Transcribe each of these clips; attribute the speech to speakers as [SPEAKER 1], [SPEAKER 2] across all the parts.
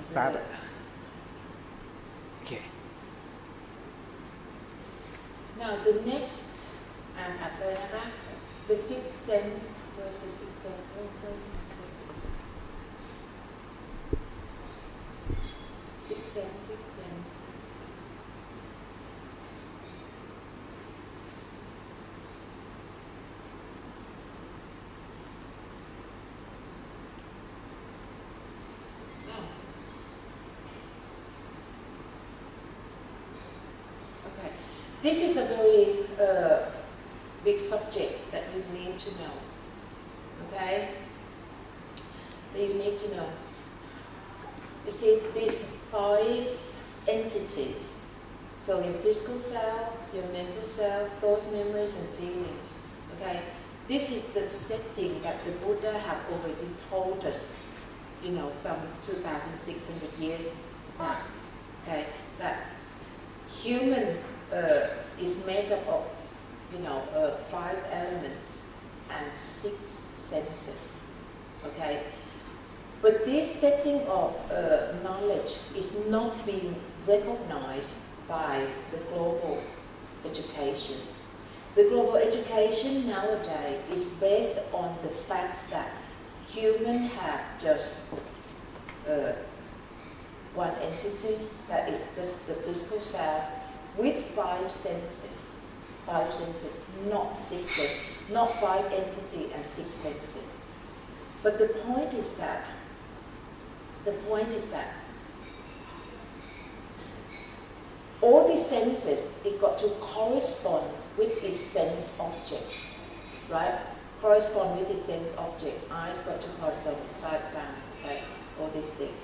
[SPEAKER 1] start. Okay.
[SPEAKER 2] Now the next the sixth sense. Where's the sixth sense? Oh, where's the sixth sense? Sixth sense. Oh. Okay. This is a very big subject that you need to know. Okay? That you need to know. You see, these 5 entities. So your physical self, your mental self, thought, memories, and feelings. Okay? This is the setting that the Buddha have already told us, you know, some 2,600 years back. Okay? That human is made up of, you know, 5 elements and 6 senses. Okay? But this setting of knowledge is not being recognized by the global education. The global education nowadays is based on the fact that humans have just one entity, that is just the physical self, with 5 senses. 5 senses, not 6 senses, not 5 entities and 6 senses. But the point is that all these senses, it got to correspond with its sense object, right? Correspond with its sense object. Eyes got to correspond with sight, sound, okay? All these things.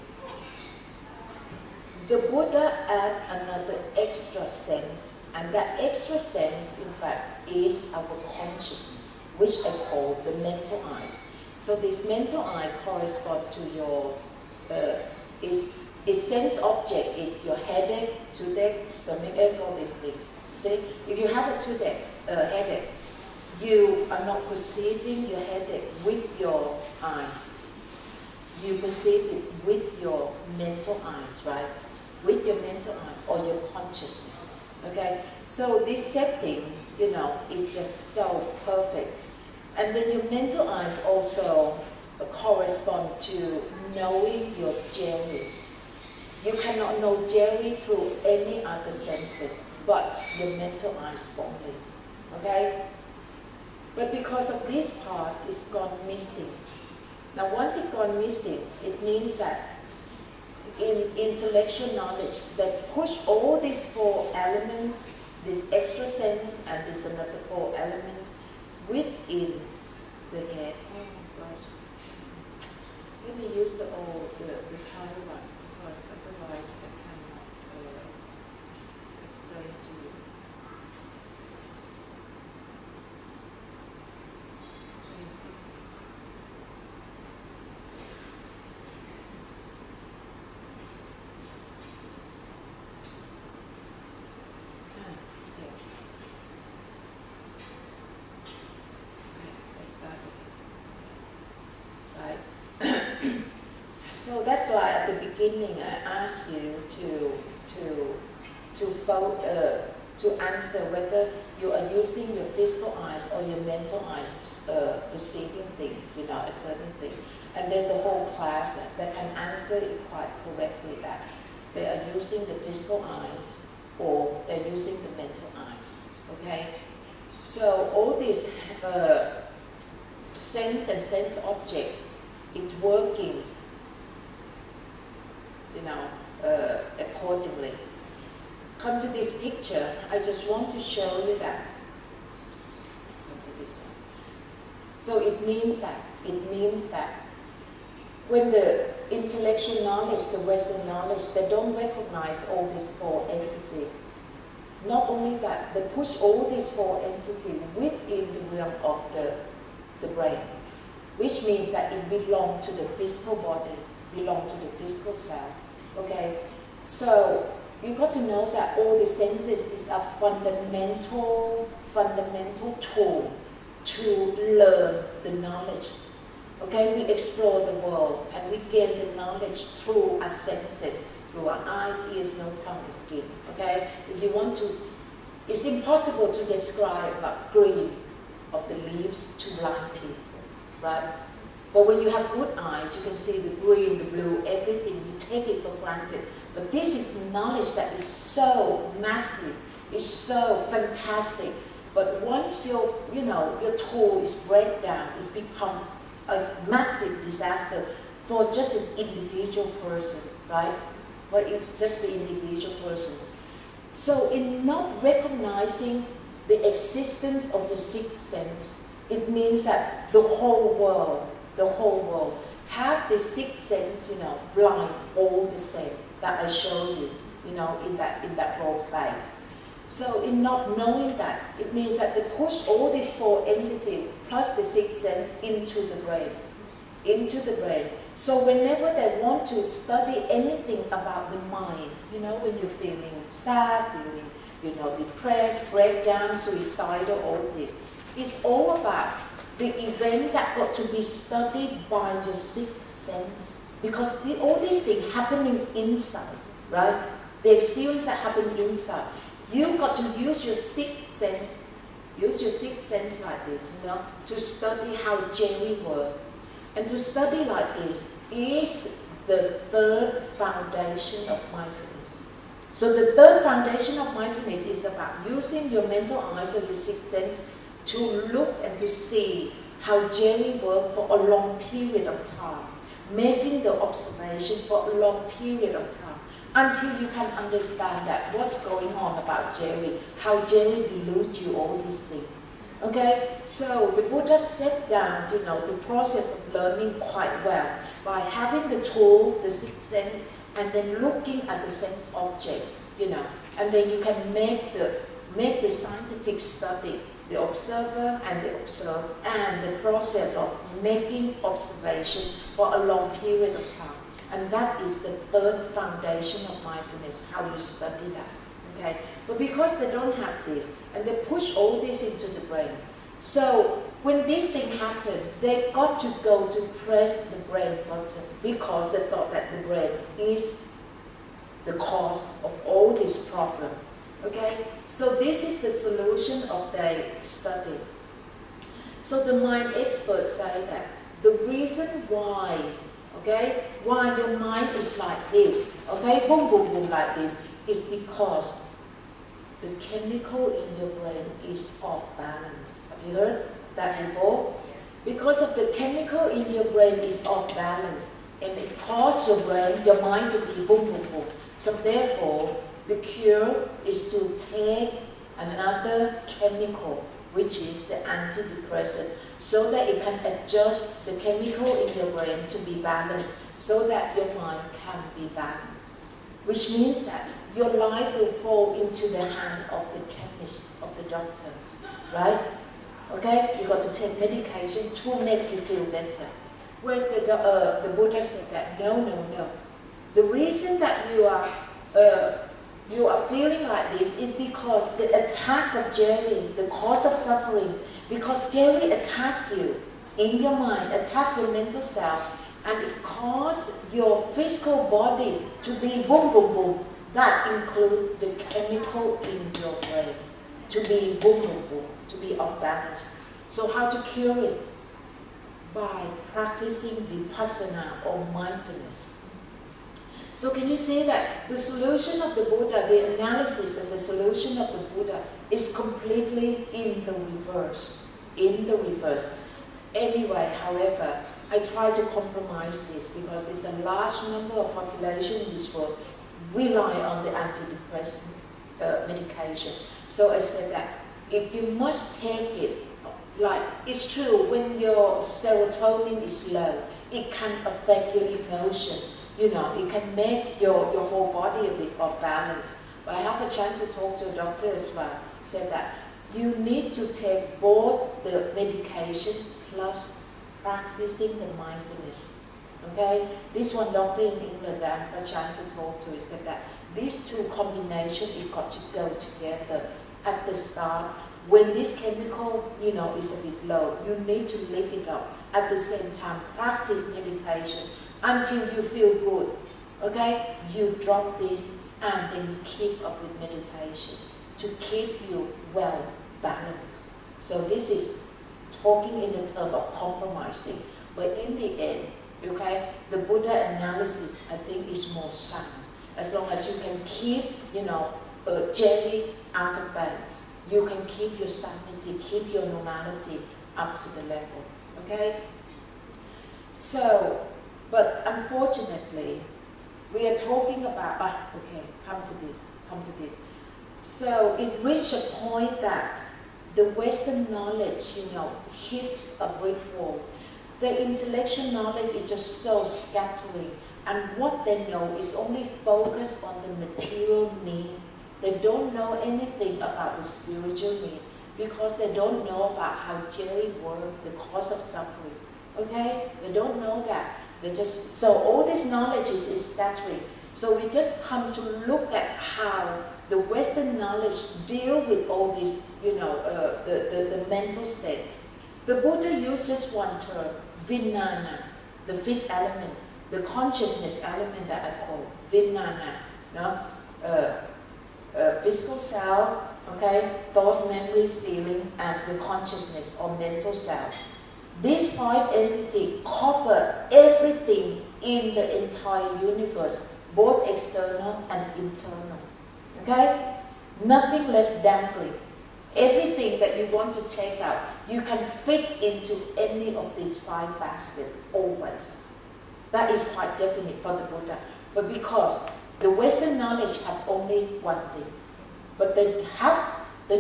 [SPEAKER 2] The Buddha add another extra sense, and that extra sense, in fact, is our consciousness, which I call the mental eyes. So this mental eye corresponds to your, its sense object is your headache, toothache, stomachache, all these things. See, if you have a toothache, headache, you are not perceiving your headache with your eyes. You perceive it with your mental eyes, right? With your mental eye or your consciousness. Okay? So this setting, you know, is just so perfect. And then your mental eyes also correspond to knowing your jelly. You cannot know jelly through any other senses but your mental eyes only. Okay? But because of this part, it's gone missing. Now once it's gone missing, it means that in intellectual knowledge, that push all these 4 elements, this extra sense and this another 4 elements within the head. Oh my gosh. Let me use the Thai one, because otherwise I cannot explain to you. Let me see. So that's why at the beginning I asked you to answer whether you are using your physical eyes or your mental eyes perceiving things, you know, a certain thing. And then the whole class that can answer it quite correctly that they are using the physical eyes or they're using the mental eyes. Okay? So all these sense and sense object, it's working, you know, accordingly. Come to this picture. I just want to show you that. Come to this one. So it means that when the intellectual knowledge, the Western knowledge, they don't recognize all these 4 entities. Not only that, they push all these 4 entities within the realm of the brain, which means that it belongs to the physical body, belongs to the physical self. Okay? So you got to know that all the senses is a fundamental tool to learn the knowledge. Okay, we explore the world and we gain the knowledge through our senses, through our eyes, ears, nose, tongue, and skin. Okay, if you want to, it's impossible to describe the green of the leaves to blind people, right? But when you have good eyes, you can see the green, the blue, everything. You take it for granted. But this is knowledge that is so massive, is so fantastic. But once your tool is break down, it's become a massive disaster for just an individual person, right? But just the individual person. So in not recognizing the existence of the sixth sense, it means that the whole world have the sixth sense, blind, all the same, that I showed you, in that role play. So in not knowing that, it means that they push all these four entities plus the sixth sense into the brain. So whenever they want to study anything about the mind, when you're feeling sad, feeling, depressed, breakdown, suicidal, all this, it's all about the event that got to be studied by your sixth sense. Because all these things happening inside, right? The experience that happened inside. You got to use your sixth sense, like this, to study how Jerry works. And to study like this is the third foundation of mindfulness. So the third foundation of mindfulness is about using your mental eyes or your sixth sense to look and to see how Jerry works for a long period of time, making the observation for a long period of time, until you can understand that what's going on about Jerry, how Jerry deludes you, all these things. Okay, so the Buddha set down, the process of learning quite well by having the tool, the sixth sense, and then looking at the sense object, and then you can make the scientific study, the observer and the observed, and the process of making observation for a long period of time. And that is the third foundation of mindfulness, how you study that. Okay? But because they don't have this, and they push all this into the brain, so when this thing happened, they got to go to press the brain button because they thought that the brain is the cause of all this problem. Okay? So this is the solution of their study. So the mind experts say that the reason why your mind is like this, boom, boom, boom, like this, is because the chemical in your brain is off balance. Have you heard that before? Because of the chemical in your brain is off balance, and it causes your mind to be boom, boom, boom. So therefore, the cure is to take another chemical, which is the antidepressant, so that it can adjust the chemical in your brain to be balanced, so that your mind can be balanced. Which means that your life will fall into the hand of the chemist, of the doctor, right? Okay, you got to take medication to make you feel better. Whereas the Buddha said that no. The reason that you are feeling like this is because the attack of Jerry, the cause of suffering, because Jerry attacked you in your mind, attacked your mental self, and it caused your physical body to be boom, boom, boom. That includes the chemical in your brain to be boom, boom, boom, to be off balance. So how to cure it? By practicing vipassana or mindfulness. So can you say that the solution of the Buddha, the analysis and the solution of the Buddha is completely in the reverse. Anyway, however, I try to compromise this because it's a large number of population in this world rely on the antidepressant medication. So I said that if you must take it, like it's true, when your serotonin is low, it can affect your emotion. It can make your whole body a bit off balance. But I have a chance to talk to a doctor as well. He said that you need to take both the medication plus practicing the mindfulness. Okay? This one doctor in England that I have a chance to talk to, he said that these two combinations, you've got to go together at the start. When this chemical, is a bit low, you need to lift it up at the same time practice meditation until you feel good. Okay? You drop this and then you keep up with meditation to keep you well balanced. So this is talking in the term of compromising. But in the end, okay, the Buddha analysis I think is more sound. As long as you can keep, jelly out of bed, you can keep your sanity, keep your normality up to the level. Okay? So, but unfortunately, we are talking about, come to this. So it reached a point that the Western knowledge, hit a brick wall. The intellectual knowledge is just so scattering, and what they know is only focused on the material need. They don't know anything about the spiritual need because they don't know about how jelly works, the cause of suffering. Okay? They don't know that. So all this knowledge is scattering. So we just come to look at how the Western knowledge deal with all this, the mental state. The Buddha used just one term, vijnana, the fifth element, the consciousness element that I call vijnana. Physical self, okay, thought, memories, feeling, and the consciousness or mental self. These five entities cover everything in the entire universe, both external and internal. Okay? Nothing left dangling. Everything that you want to take out, you can fit into any of these five baskets, always. That is quite definite for the Buddha. But because the Western knowledge have only one thing, but they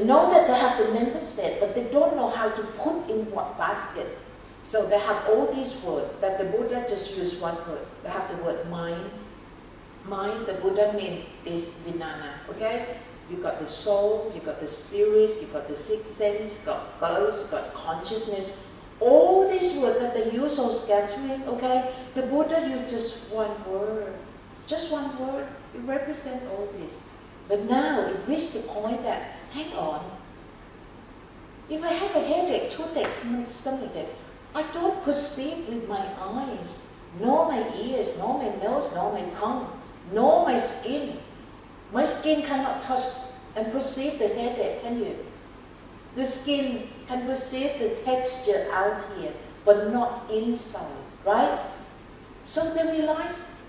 [SPEAKER 2] know that they have the mental state, but they don't know how to put in what basket. So they have all these words that the Buddha just used one word. They have the word mind. Mind, the Buddha means is vijnana. Okay? You got the soul, you got the spirit, you got the sixth sense, you got ghost, you got consciousness. All these words that they use so scattering, okay? The Buddha used just one word. Just one word. It represents all this. But now it reached the point that, hang on, if I have a headache, toothache, stomachache, I don't perceive with my eyes, nor my ears, nor my nose, nor my tongue, nor my skin. My skin cannot touch and perceive the headache, can you? The skin can perceive the texture out here, but not inside, right? So they realize,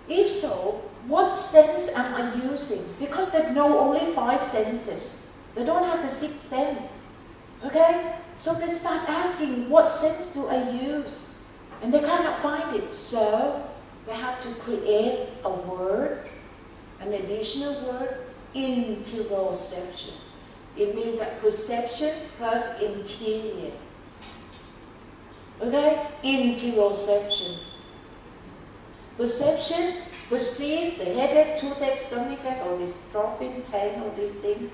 [SPEAKER 2] if so, what sense am I using? Because they know only five senses. They don't have the sixth sense. Okay? So they start asking, what sense do I use? And they cannot find it. So they have to create a word, an additional word, interoception. It means that perception plus interior. Okay? Interoception. Perception, perceive the headache, toothache, stomachache, all this dropping, pain, all these things.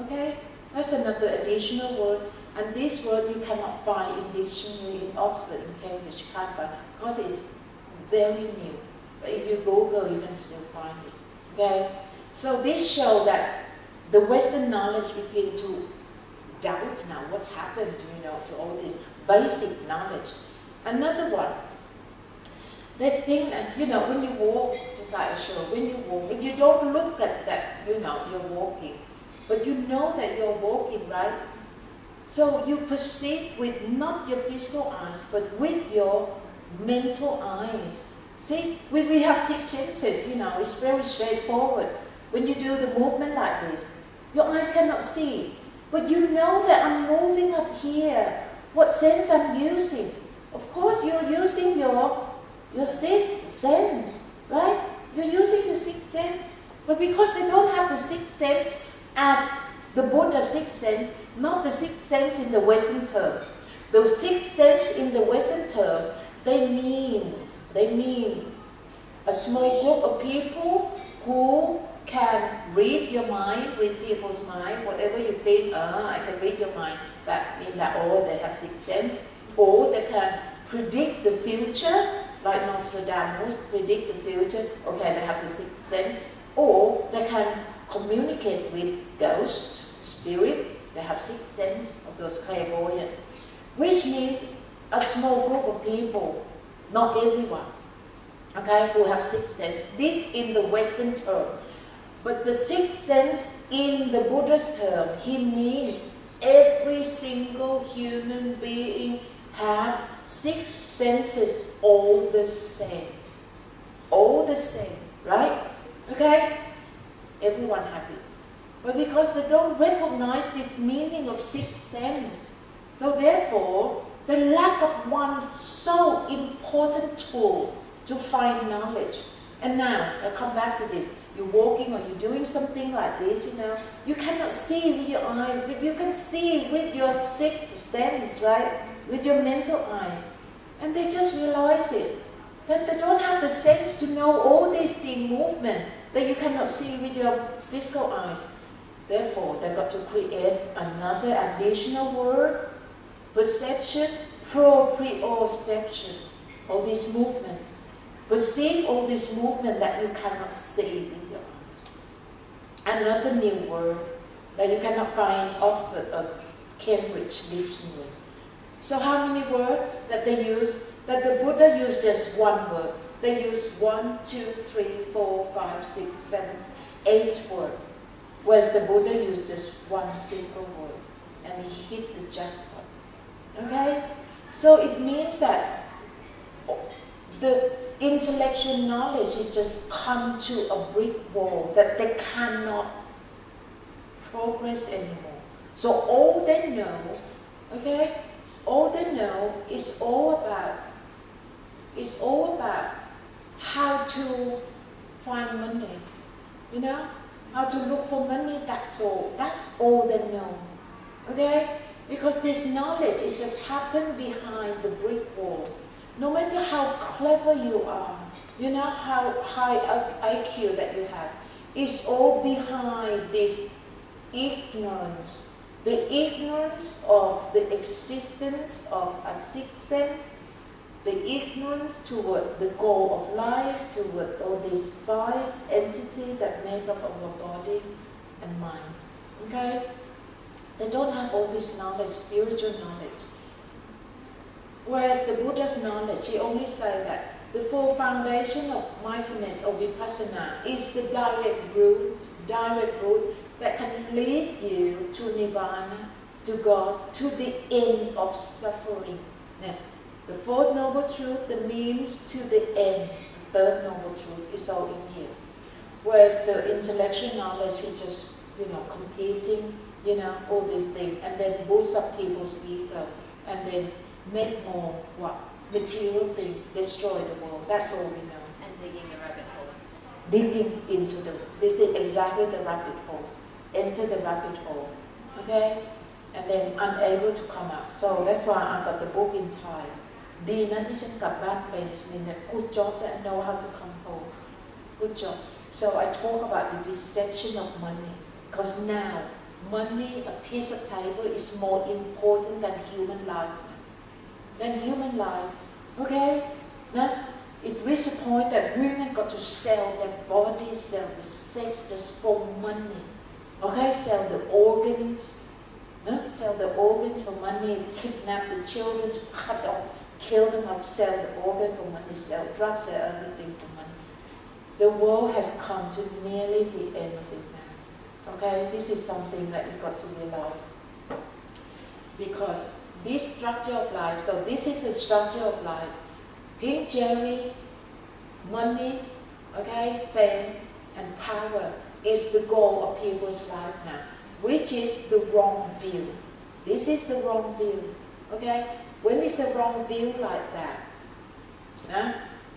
[SPEAKER 2] Okay? That's another additional word. And this word you cannot find in dictionary in Oxford, in Cambridge, you can't find, because it's very new. But if you Google, you can still find it. Okay? So this shows that the Western knowledge begin to doubt now what's happened, to all this basic knowledge. Another one, they think that, when you walk, just like I showed, when you walk, if you don't look at that, you're walking, but you know that you're walking, right? So you perceive with not your physical eyes, but with your mental eyes. See, we have six senses, it's very straightforward. When you do the movement like this, your eyes cannot see, but you know that I'm moving up here. What sense I'm using? Of course, you're using your sixth sense, right? You're using your sixth sense. But because they don't have the sixth sense as the Buddha's sixth sense, not the sixth sense in the Western term. The sixth sense in the Western term, they mean a small group of people who can read your mind, read people's mind, whatever you think, I can read your mind, that means that, they have sixth sense, or they can predict the future, like Nostradamus, predict the future, okay, they have the sixth sense, or they can communicate with ghosts, spirit, they have sixth sense of those clairvoyant, which means a small group of people, not everyone, okay, who have sixth sense. This in the Western term. But the sixth sense in the Buddha's term, he means every single human being have six senses all the same. All the same, right? Okay? Everyone have it. But because they don't recognize this meaning of sixth sense, so therefore, the lack of one so important tool to find knowledge. And now, I'll come back to this. You're walking or you're doing something like this, you know, you cannot see with your eyes, but you can see with your sixth sense, right? With your mental eyes. And they just realize it. That they don't have the sense to know all these things, movement, that you cannot see with your physical eyes. Therefore, they've got to create another additional word, perception, proprioception, all this movement. Perceive all this movement that you cannot see with your eyes. Another new word that you cannot find in Oxford or Cambridge Dictionary. So how many words that they use? That the Buddha used just one word. They used 1, 2, 3, 4, 5, 6, 7, 8 words. Whereas the Buddha used just one single word. And he hit the jackpot. Okay? So it means that the intellectual knowledge is just come to a brick wall that they cannot progress anymore. So all they know, okay, all they know is all about how to find money, you know, how to look for money, that's all they know, okay, because this knowledge is just happened behind the brick wall. No matter how clever you are, you know, how high IQ that you have, it's all behind this ignorance. The ignorance of the existence of a sixth sense, the ignorance toward the goal of life, toward all these 5 entities that make up our body and mind. Okay? They don't have all this knowledge, spiritual knowledge. Whereas the Buddha's knowledge, he only said that the 4 foundation of mindfulness or vipassana is the direct route that can lead you to nirvana, to God, to the end of suffering. Now, the 4th noble truth, the means to the end, the 3rd noble truth is all in here. Whereas the intellectual knowledge, he just, you know, competing, you know, all these things, and then boost up people's ego, and then make more what? Material thing, destroy the world. That's all we know.
[SPEAKER 1] And digging the rabbit hole.
[SPEAKER 2] Digging into this is exactly the rabbit hole. Enter the rabbit hole. Okay? And then unable to come out. So that's why I got the book in Thai. ดีนะที่ฉันกลับบ้านเป็น good job that I know how to come home. Good job. So I talk about the deception of money. Because now, money, a piece of paper, is more important than human life. Okay? Now, it reached a point that women got to sell their bodies, sell the sex just for money. Okay? Sell the organs. Sell the organs for money, kidnap the children to cut off, kill them off, sell the organ for money, sell drugs, sell everything for money. The world has come to nearly the end of it now. Okay? This is something that you got to realize. Because this structure of life, so this is the structure of life. Pink jelly, money, okay, fame, and power is the goal of people's life now, which is the wrong view. This is the wrong view, okay? When it's a wrong view like that,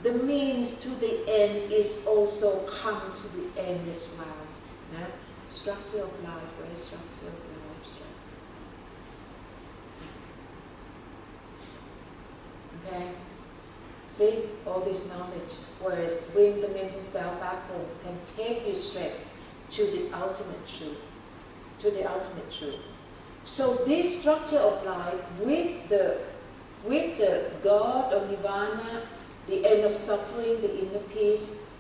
[SPEAKER 2] the means to the end is also come to the end as well. Structure of life, where is structure of life? Okay? See, all this knowledge, whereas bring the mental self back home can take you straight to the ultimate truth. To the ultimate truth. So this structure of life with the God of nirvana, the end of suffering, the inner peace,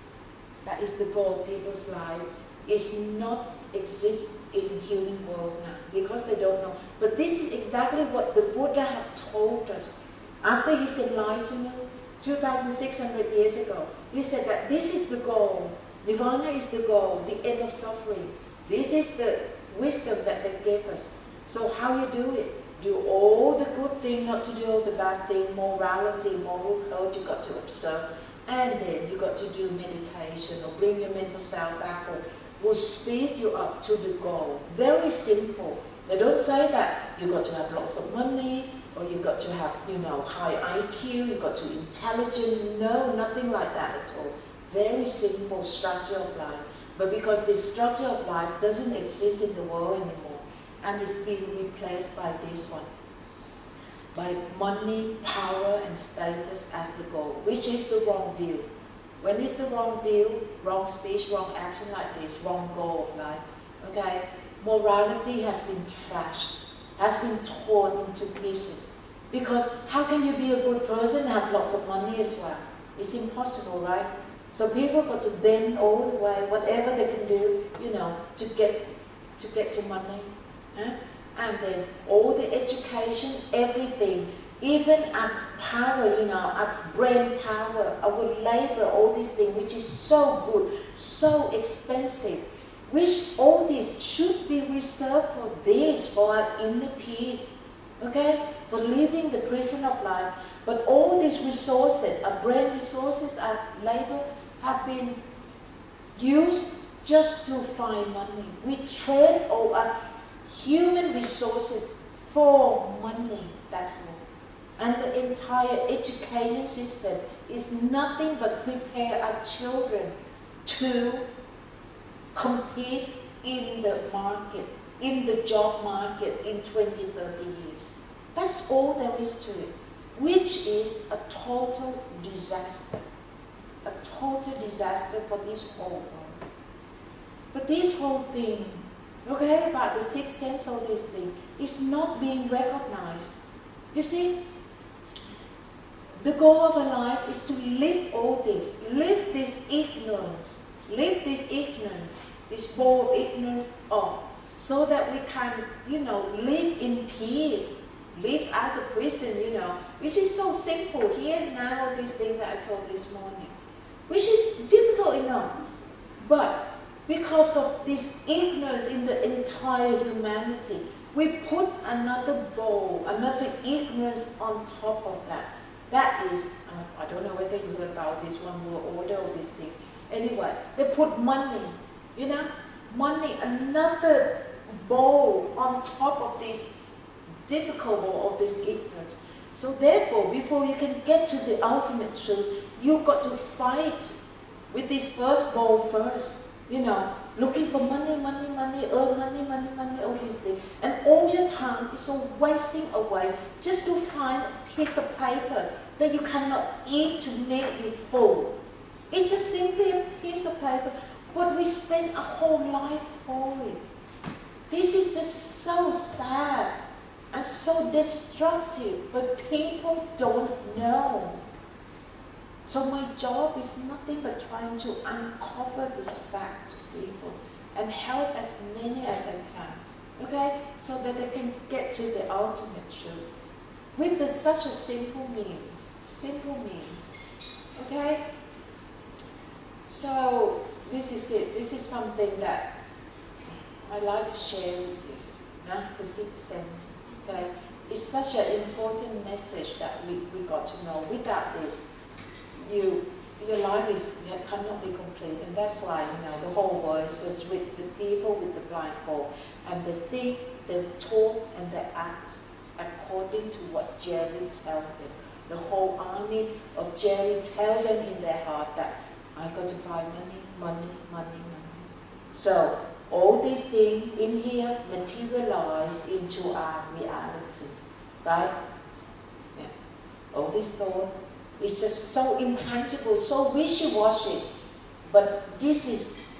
[SPEAKER 2] that is the goal of people's life, is not exist in human world now because they don't know. But this is exactly what the Buddha had told us. After his enlightenment, 2,600 years ago, he said that this is the goal. Nirvana is the goal, the end of suffering. This is the wisdom that they gave us. So how you do it? Do all the good thing, not to do all the bad thing, morality, moral code, you got to observe. And then you got to do meditation or bring your mental self back, or will speed you up to the goal. Very simple. They don't say that you got to have lots of money, or you got to have, high IQ, you got to be intelligent. No, nothing like that at all. Very simple structure of life. But because this structure of life doesn't exist in the world anymore, and it's been replaced by this one, by money, power, and status as the goal, which is the wrong view. When it's the wrong view, wrong speech, wrong action like this, wrong goal of life, okay? Morality has been trashed, has been torn into pieces. Because how can you be a good person and have lots of money as well? It's impossible, right? So people got to bend all the way, whatever they can do, to get to money. And then all the education, everything, even our power, our brain power, our labor, all these things, which is so good, so expensive, which all this should be reserved for this, for our inner peace, okay? For living the prison of life. But all these resources, our brain resources, our labor, have been used just to find money. We trade all our human resources for money, that's all. And the entire education system is nothing but prepare our children to compete in the market, in the job market in 20, 30 years. That's all there is to it, which is a total disaster. A total disaster for this whole world. But this whole thing, okay, about the sixth sense, all this thing, is not being recognized. You see, the goal of a life is to lift all this, lift this ignorance, this ball of ignorance off, so that we can, live in peace, live out of prison, which is so simple. Here now, all these things that I told this morning, which is difficult enough, but because of this ignorance in the entire humanity, we put another ball, another ignorance on top of that. That is, I don't know whether you heard about this one world order or this thing. Anyway, they put money, money, another ball on top of this difficult ball of this ignorance. So therefore, before you can get to the ultimate truth, you've got to fight with this first ball first, looking for money, earn money, all these things. And all your time is all wasting away just to find a piece of paper that you cannot eat to make you full. It's just simply a piece of paper, but we spend our whole life for it. This is just so sad and so destructive, but people don't know. So my job is nothing but trying to uncover this fact to people and help as many as I can, okay? So that they can get to the ultimate truth with such a simple means, okay? So this is it. This is something that I'd like to share with you, the sixth sense, okay? It's such an important message that we got to know. Without this, your life cannot be complete, and that's why the whole world is with the people with the blindfold, and they think, they talk, and they act according to what Jerry tells them. The whole army of Jerry tell them in their heart that I got to find money. So all these things in here materialize into our reality, right? Yeah. All this thought. It's just so intangible, so wishy-washy. But this is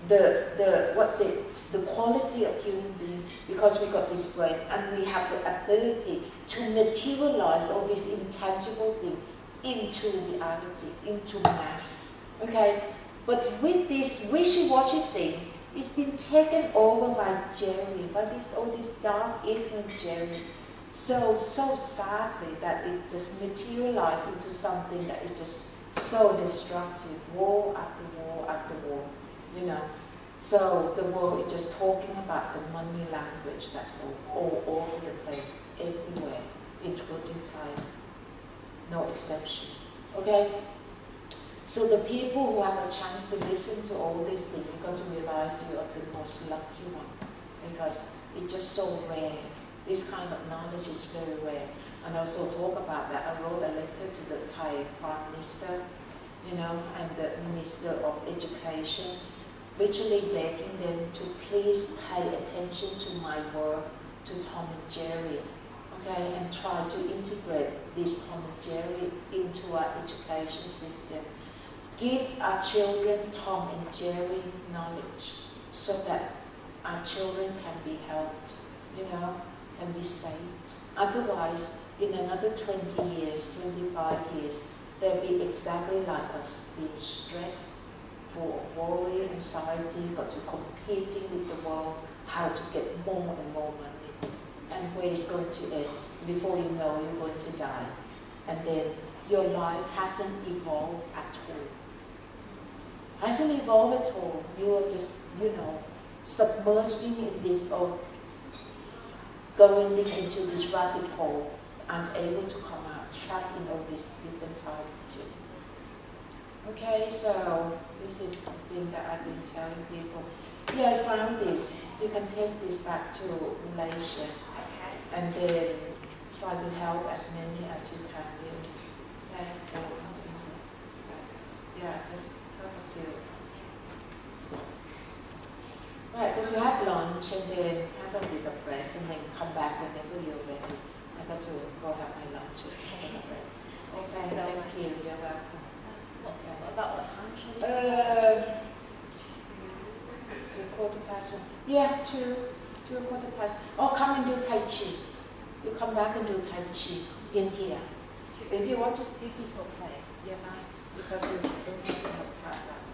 [SPEAKER 2] the quality of human being, because we got this brain and we have the ability to materialize all this intangible thing into reality, into mass. Okay? But with this wishy-washy thing, it's been taken over by Jerry, by all this dark, ignorant Jerry. so sadly that it just materialized into something that is just so destructive, war after war after war, you know. So the world is just talking about the money language that's all over the place, everywhere, including Thai, no exception. Okay? So the people who have a chance to listen to all these things, you've got to realize you are the most lucky one, because it's just so rare. This kind of knowledge is very rare. And also talk about that. I wrote a letter to the Thai Prime Minister, you know, and the Minister of Education, literally begging them to please pay attention to my work, to Tom and Jerry, okay, and try to integrate this Tom and Jerry into our education system. Give our children Tom and Jerry knowledge so that our children can be helped, you know, can be saved. Otherwise, in another 20 years, 25 years, they'll be exactly like us, being stressed, full of worry, anxiety, got to competing with the world, how to get more and more money, and where it's going to end. Before you know, you're going to die. And then your life hasn't evolved at all. Hasn't evolved at all. You're just, you know, submerging in this or going into this rabbit hole, unable to come out, trapped in all these different types. Okay, so this is the thing that I've been telling people. Yeah, I found this. You can take this back to Malaysia, okay, and then try to help as many as you can. Okay. Yeah, just have a few. Right, go to have lunch and then have a bit of rest and then come back whenever you're ready. I got to go have my lunch. Okay, thank you. You're welcome. Okay.
[SPEAKER 1] About what time should we?
[SPEAKER 2] It's a 1:15. Yeah, 2:15. Oh, come and do Tai Chi. You come back and do Tai Chi in here. If you want to sleep, it's okay. You're not, because you don't have to have time.